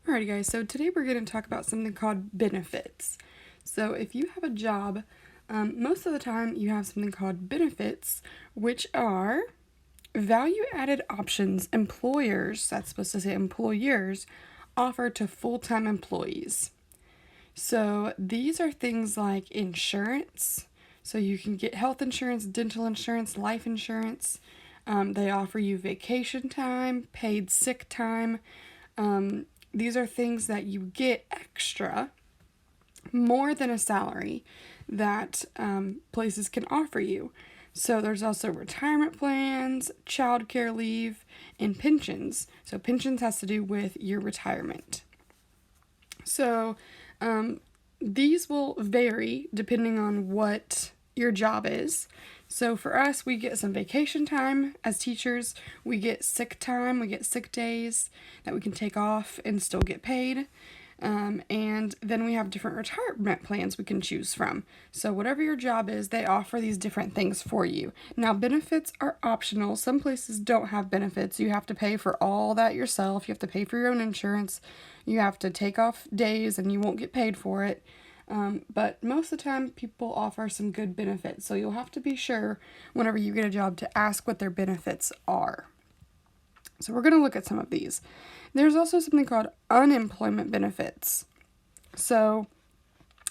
Alrighty guys, so today we're going to talk about something called benefits. So if you have a job, most of the time you have something called benefits, which are value-added options employers, that's supposed to say employers, offer to full-time employees. So these are things like insurance. So you can get health insurance, dental insurance, life insurance. They offer you vacation time, paid sick time. These are things that you get extra, more than a salary, that places can offer you. So there's also retirement plans, childcare leave, and pensions. So pensions has to do with your retirement. So these will vary depending on what your job is. So for us, we get some vacation time as teachers. We get sick time, we get sick days that we can take off and still get paid. And then we have different retirement plans we can choose from. So whatever your job is, they offer these different things for you. Now, benefits are optional. Some places don't have benefits. You have to pay for all that yourself. You have to pay for your own insurance. You have to take off days and you won't get paid for it. But most of the time, people offer some good benefits. So you'll have to be sure whenever you get a job to ask what their benefits are. So we're going to look at some of these. There's also something called unemployment benefits. So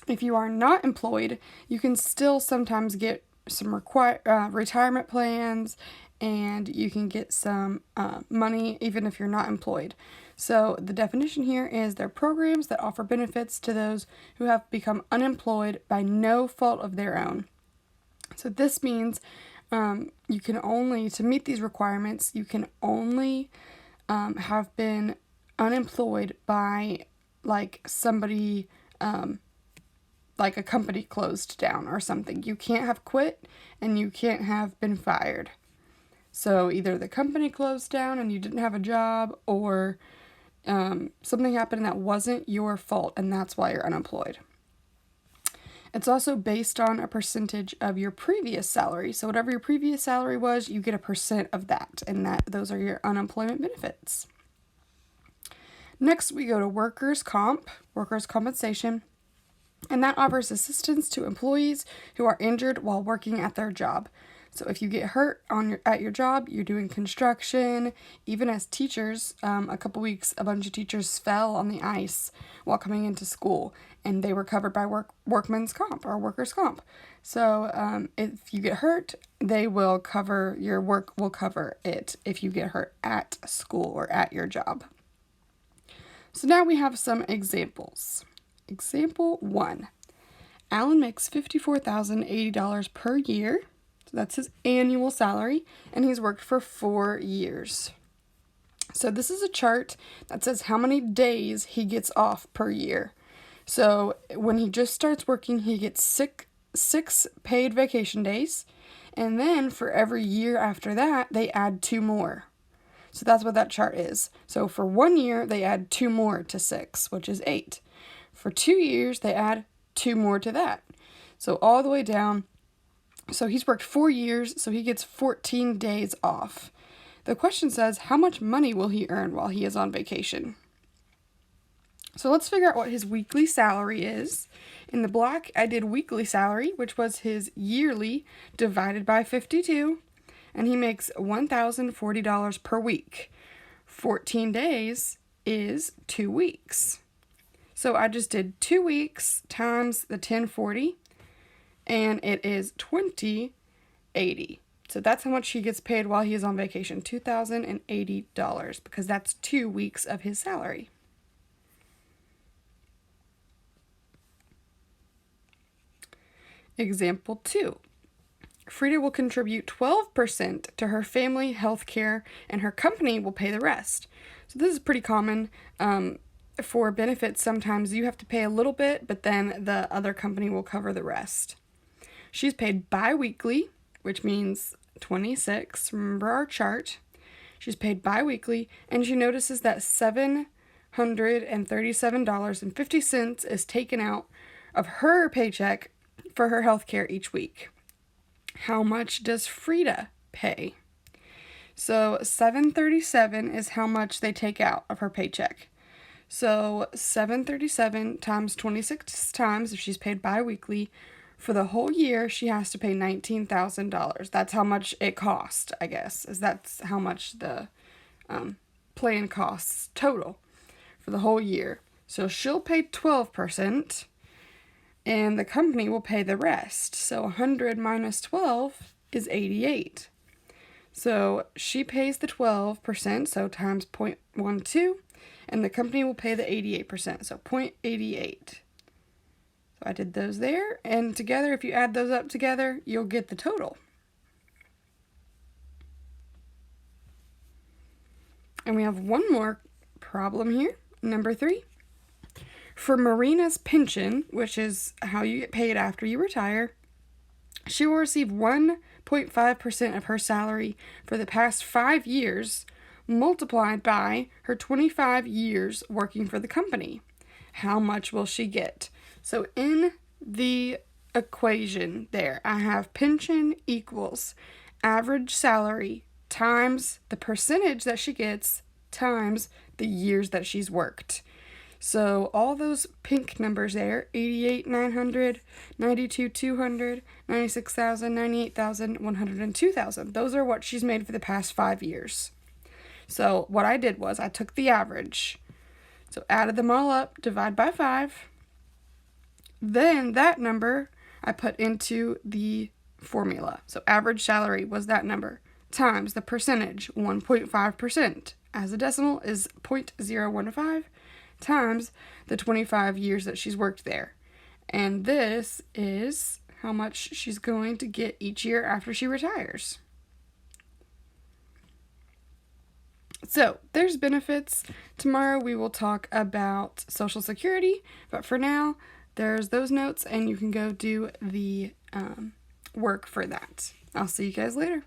if you are not employed, you can still sometimes get some retirement plans, and you can get some money even if you're not employed. So the definition here is they're programs that offer benefits to those who have become unemployed by no fault of their own. So this means you can only, to meet these requirements, you can only have been unemployed by like somebody, like a company closed down or something. You can't have quit and you can't have been fired. So either the company closed down and you didn't have a job, or something happened that wasn't your fault and that's why you're unemployed. It's also based on a percentage of your previous salary. So whatever your previous salary was, you get a percent of that, and those are your unemployment benefits. Next, we go to workers' compensation, and that offers assistance to employees who are injured while working at their job. So if you get hurt at your job, you're doing construction, even as teachers, a couple weeks, a bunch of teachers fell on the ice while coming into school, and they were covered by workman's comp or workers' comp. So if you get hurt, your work will cover it if you get hurt at school or at your job. So now we have some examples. Example 1. Alan makes $54,080 per year. So that's his annual salary, and he's worked for 4 years. So this is a chart that says how many days he gets off per year. So when he just starts working, he gets six paid vacation days, and then for every year after that, they add 2 more. So that's what that chart is. So for 1 year, they add 2 more to 6, which is 8. For 2 years, they add 2 more to that. So all the way down. So he's worked 4 years, so he gets 14 days off. The question says, how much money will he earn while he is on vacation? So let's figure out what his weekly salary is. In the black, I did weekly salary, which was his yearly divided by 52, and he makes $1,040 per week. 14 days is 2 weeks. So I just did 2 weeks times the 1040, and it is $2,080. So that's how much he gets paid while he is on vacation, $2,080, because that's 2 weeks of his salary. Example 2. Frida will contribute 12% to her family health care, and her company will pay the rest. So this is pretty common. For benefits, sometimes you have to pay a little bit, but then the other company will cover the rest. She's paid bi-weekly, which means 26. Remember our chart. She's paid bi-weekly, and she notices that $737.50 is taken out of her paycheck for her health care each week. How much does Frida pay? So $737 is how much they take out of her paycheck. So 737 times 26 times, if she's paid bi-weekly, for the whole year, she has to pay $19,000. That's how much it cost, I guess. That's how much the plan costs total for the whole year. So she'll pay 12%, and the company will pay the rest. So 100 minus 12 is 88. So she pays the 12%, so times 0.12, and the company will pay the 88%, so 0.88. So I did those there, and together, if you add those up together, you'll get the total. And we have one more problem here, number 3. For Marina's pension, which is how you get paid after you retire, she will receive 1.5% of her salary for the past 5 years, multiplied by her 25 years working for the company. How much will she get? So in the equation there, I have pension equals average salary times the percentage that she gets times the years that she's worked. So all those pink numbers there, 88,900, 92,200, 96,000, 98,000, 102,000. Those are what she's made for the past 5 years. So what I did was I took the average. So added them all up, divide by 5. Then that number I put into the formula. So average salary was that number times the percentage, 1.5%. As a decimal is 0.015 times the 25 years that she's worked there. And this is how much she's going to get each year after she retires. So there's benefits. Tomorrow we will talk about Social Security, but for now, there's those notes, and you can go do the work for that. I'll see you guys later.